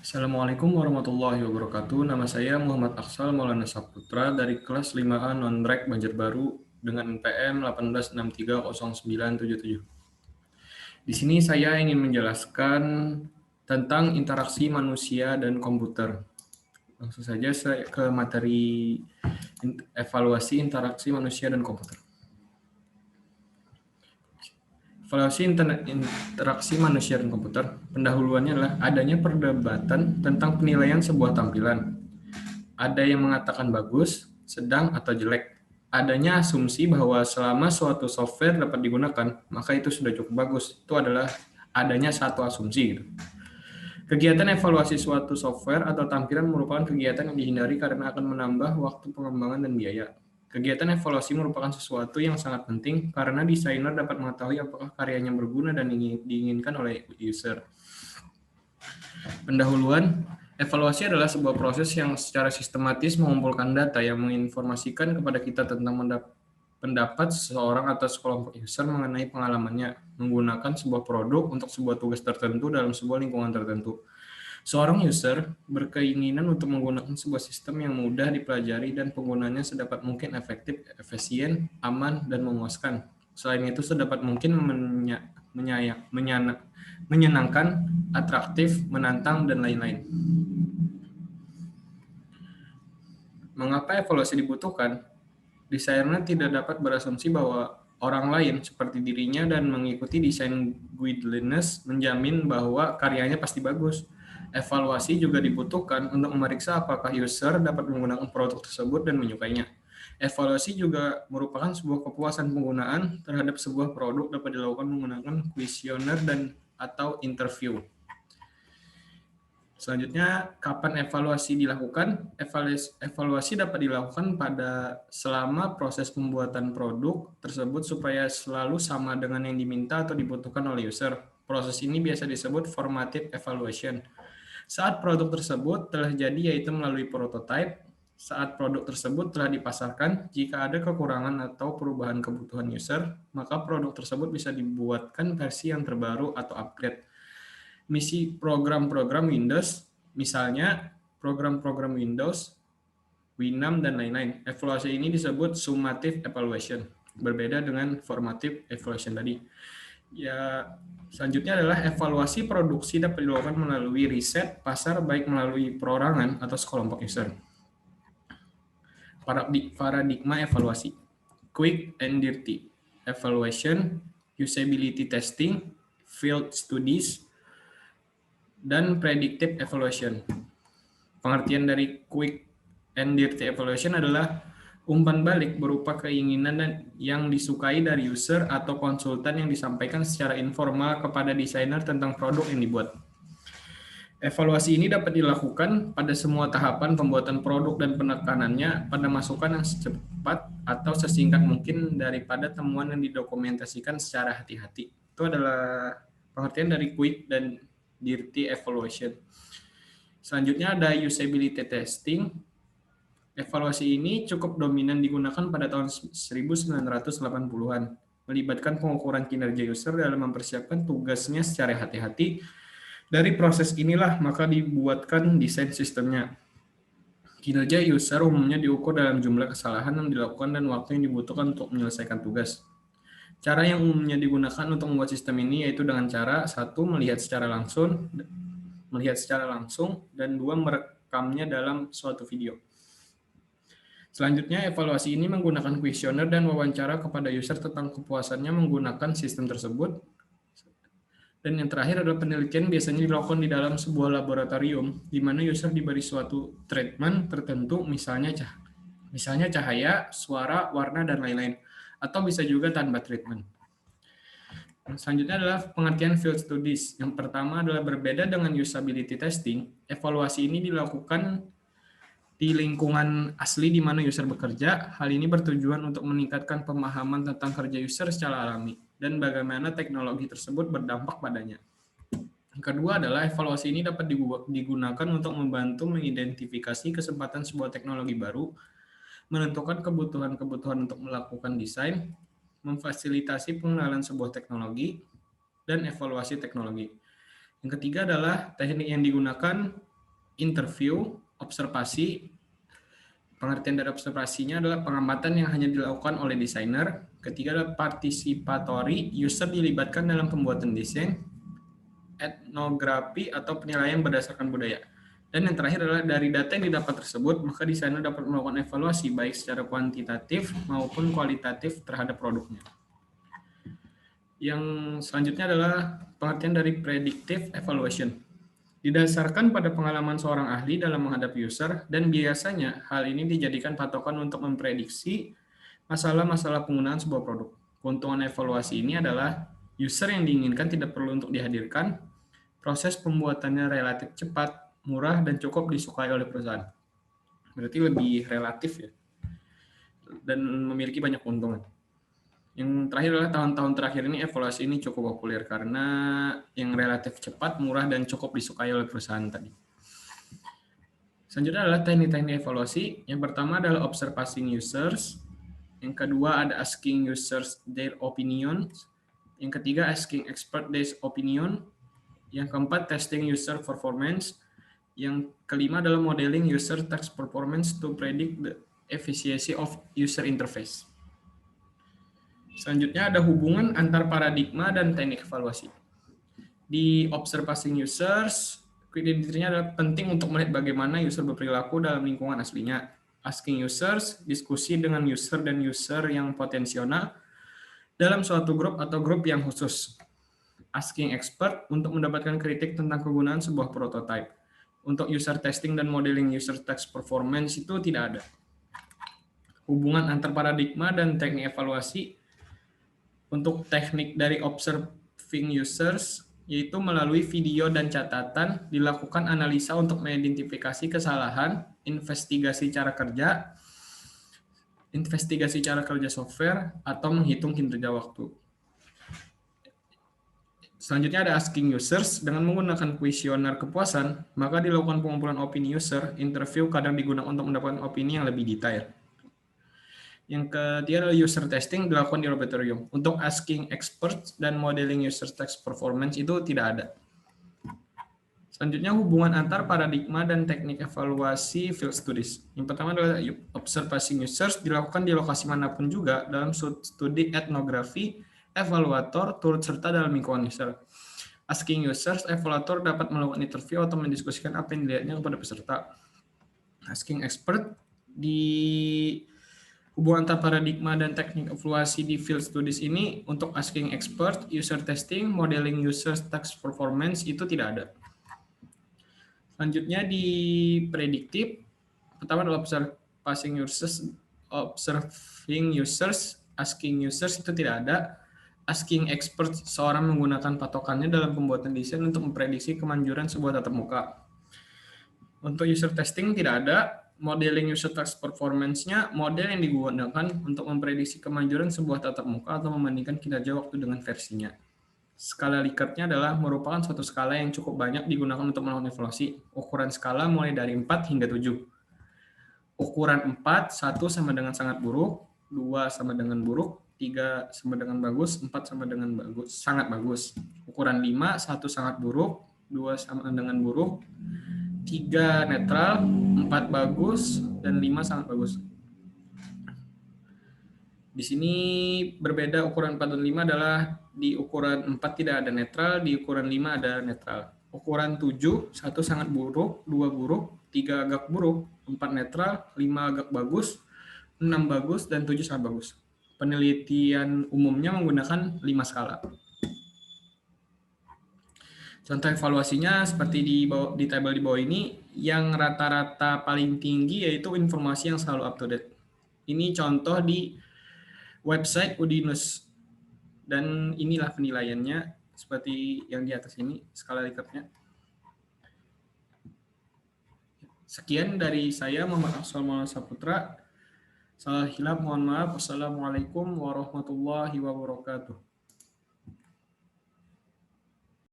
Assalamualaikum warahmatullahi wabarakatuh. Nama saya Muhammad Aksal Maulana Saputra dari kelas 5A Non-Rek Banjarbaru dengan NPM 186309777. Di sini saya ingin menjelaskan tentang interaksi manusia dan komputer. Langsung saja saya ke materi evaluasi interaksi manusia dan komputer. Evaluasi interaksi manusia dan komputer, pendahuluannya adalah adanya perdebatan tentang penilaian sebuah tampilan. Ada yang mengatakan bagus, sedang, atau jelek. Adanya asumsi bahwa selama suatu software dapat digunakan, maka itu sudah cukup bagus. Itu adalah adanya satu asumsi. Kegiatan evaluasi suatu software atau tampilan merupakan kegiatan yang dihindari karena akan menambah waktu pengembangan dan biaya. Kegiatan evaluasi merupakan sesuatu yang sangat penting karena desainer dapat mengetahui apakah karyanya berguna dan diinginkan oleh user. Pendahuluan, evaluasi adalah sebuah proses yang secara sistematis mengumpulkan data yang menginformasikan kepada kita tentang pendapat seseorang atau sekelompok user mengenai pengalamannya menggunakan sebuah produk untuk sebuah tugas tertentu dalam sebuah lingkungan tertentu. Seorang user berkeinginan untuk menggunakan sebuah sistem yang mudah dipelajari dan penggunanya sedapat mungkin efektif, efisien, aman, dan memuaskan. Selain itu, sedapat mungkin menyenangkan, atraktif, menantang, dan lain-lain. Mengapa evaluasi dibutuhkan? Desainer tidak dapat berasumsi bahwa orang lain seperti dirinya dan mengikuti desain guidelines menjamin bahwa karyanya pasti bagus. Evaluasi juga dibutuhkan untuk memeriksa apakah user dapat menggunakan produk tersebut dan menyukainya. Evaluasi juga merupakan sebuah kepuasan penggunaan terhadap sebuah produk dapat dilakukan menggunakan kuesioner dan atau interview. Selanjutnya, kapan evaluasi dilakukan? Evaluasi dapat dilakukan selama proses pembuatan produk tersebut supaya selalu sama dengan yang diminta atau dibutuhkan oleh user. Proses ini biasa disebut formative evaluation. Saat produk tersebut telah jadi, yaitu melalui prototype, saat produk tersebut telah dipasarkan, jika ada kekurangan atau perubahan kebutuhan user, maka produk tersebut bisa dibuatkan versi yang terbaru atau upgrade. Misi program-program Windows, misalnya program-program Windows, Winamp, dan lain-lain. Evaluasi ini disebut summative evaluation, berbeda dengan formative evaluation tadi. Ya, selanjutnya adalah evaluasi produksi dapat dilakukan melalui riset pasar baik melalui perorangan atau sekelompok user. Paradigma evaluasi, quick and dirty evaluation, usability testing, field studies, dan predictive evaluation. Pengertian dari quick and dirty evaluation adalah umpan balik berupa keinginan yang disukai dari user atau konsultan yang disampaikan secara informal kepada desainer tentang produk yang dibuat. Evaluasi ini dapat dilakukan pada semua tahapan pembuatan produk dan penekanannya pada masukan yang secepat atau sesingkat mungkin daripada temuan yang didokumentasikan secara hati-hati. Itu adalah pengertian dari quick dan dirty evaluation. Selanjutnya ada usability testing. Evaluasi ini cukup dominan digunakan pada tahun 1980-an, melibatkan pengukuran kinerja user dalam mempersiapkan tugasnya secara hati-hati. Dari proses inilah maka dibuatkan desain sistemnya. Kinerja user umumnya diukur dalam jumlah kesalahan yang dilakukan dan waktu yang dibutuhkan untuk menyelesaikan tugas. Cara yang umumnya digunakan untuk membuat sistem ini yaitu dengan cara satu, melihat secara langsung, dan dua, merekamnya dalam suatu video. Selanjutnya, evaluasi ini menggunakan kuesioner dan wawancara kepada user tentang kepuasannya menggunakan sistem tersebut. Dan yang terakhir adalah penelitian biasanya dilakukan di dalam sebuah laboratorium, di mana user diberi suatu treatment tertentu, misalnya cahaya, suara, warna, dan lain-lain. Atau bisa juga tanpa treatment. Selanjutnya adalah pengertian field studies. Yang pertama adalah berbeda dengan usability testing. Evaluasi ini dilakukan di lingkungan asli di mana user bekerja. Hal ini bertujuan untuk meningkatkan pemahaman tentang kerja user secara alami dan bagaimana teknologi tersebut berdampak padanya. Yang kedua adalah evaluasi ini dapat digunakan untuk membantu mengidentifikasi kesempatan sebuah teknologi baru, menentukan kebutuhan-kebutuhan untuk melakukan desain, memfasilitasi pengenalan sebuah teknologi, dan evaluasi teknologi. Yang ketiga adalah teknik yang digunakan interview, observasi. Pengertian dari observasinya adalah pengamatan yang hanya dilakukan oleh desainer. Ketiga adalah participatory, user dilibatkan dalam pembuatan desain. Etnografi atau penilaian berdasarkan budaya. Dan yang terakhir adalah dari data yang didapat tersebut, maka desainer dapat melakukan evaluasi baik secara kuantitatif maupun kualitatif terhadap produknya. Yang selanjutnya adalah pengertian dari predictive evaluation. Didasarkan pada pengalaman seorang ahli dalam menghadapi user, dan biasanya hal ini dijadikan patokan untuk memprediksi masalah-masalah penggunaan sebuah produk. Keuntungan evaluasi ini adalah user yang diinginkan tidak perlu untuk dihadirkan, proses pembuatannya relatif cepat, murah, dan cukup disukai oleh perusahaan. Berarti lebih relatif ya, dan memiliki banyak keuntungan. Yang terakhir adalah tahun-tahun terakhir ini evaluasi ini cukup populer karena yang relatif cepat, murah, dan cukup disukai oleh perusahaan tadi. Selanjutnya adalah teknik-teknik evaluasi. Yang pertama adalah observing users. Yang kedua ada asking users their opinions. Yang ketiga asking expert their opinion. Yang keempat testing user performance. Yang kelima adalah modeling user text performance to predict the efficiency of user interface. Selanjutnya ada hubungan antar paradigma dan teknik evaluasi. Di observing users, kriteria adalah penting untuk melihat bagaimana user berperilaku dalam lingkungan aslinya. Asking users, diskusi dengan user dan user yang potensial dalam suatu grup atau grup yang khusus. Asking expert untuk mendapatkan kritik tentang kegunaan sebuah prototype. Untuk user testing dan modeling user text performance itu tidak ada. Hubungan antar paradigma dan teknik evaluasi. Untuk teknik dari observing users, yaitu melalui video dan catatan, dilakukan analisa untuk mengidentifikasi kesalahan, investigasi cara kerja software, atau menghitung kinerja waktu. Selanjutnya ada asking users. Dengan menggunakan kuesioner kepuasan, maka dilakukan pengumpulan opini user. Interview kadang digunakan untuk mendapatkan opini yang lebih detail. Yang ketiga adalah user testing dilakukan di laboratorium. Untuk asking experts dan modeling user text performance itu tidak ada. Selanjutnya hubungan antar paradigma dan teknik evaluasi field studies. Yang pertama adalah observing users dilakukan di lokasi manapun juga dalam studi etnografi, evaluator turut serta dalam lingkungan user. Asking users, evaluator dapat melakukan interview atau mendiskusikan apa yang dilihatnya kepada peserta. Asking expert di hubungan antar paradigma dan teknik evaluasi di field studies ini untuk asking expert, user testing, modeling user text performance itu tidak ada. Selanjutnya di predictive, pertama adalah observing users, asking users itu tidak ada. Asking expert, seorang menggunakan patokannya dalam pembuatan desain untuk memprediksi kemanjuran sebuah tatap muka. Untuk user testing tidak ada. Modeling user text performance-nya model yang digunakan untuk memprediksi kemanjuran sebuah tatap muka atau membandingkan kinerja waktu dengan versinya. Skala Likert-nya adalah merupakan suatu skala yang cukup banyak digunakan untuk melakukan evaluasi. Ukuran skala mulai dari 4 hingga 7. Ukuran 4, 1 sama dengan sangat buruk, 2 sama dengan buruk, 3 sama dengan bagus, 4 sama dengan bagus, sangat bagus. Ukuran 5, 1 sangat buruk, 2 sama dengan buruk, 3 netral, 4 bagus, dan 5 sangat bagus. Di sini berbeda ukuran 4 dan 5 adalah di ukuran 4 tidak ada netral, di ukuran 5 ada netral. Ukuran 7, 1 sangat buruk, 2 buruk, 3 agak buruk, 4 netral, 5 agak bagus, 6 bagus, dan 7 sangat bagus. Penelitian umumnya menggunakan 5 skala. Contoh evaluasinya seperti di tabel di bawah ini, yang rata-rata paling tinggi yaitu informasi yang selalu up to date. Ini contoh di website Udinus. Dan inilah penilaiannya seperti yang di atas ini, skala Likert-nya. Sekian dari saya, Muhammad Afsal Maulana Saputra. Salah hilaf, mohon maaf. Wassalamualaikum warahmatullahi wabarakatuh.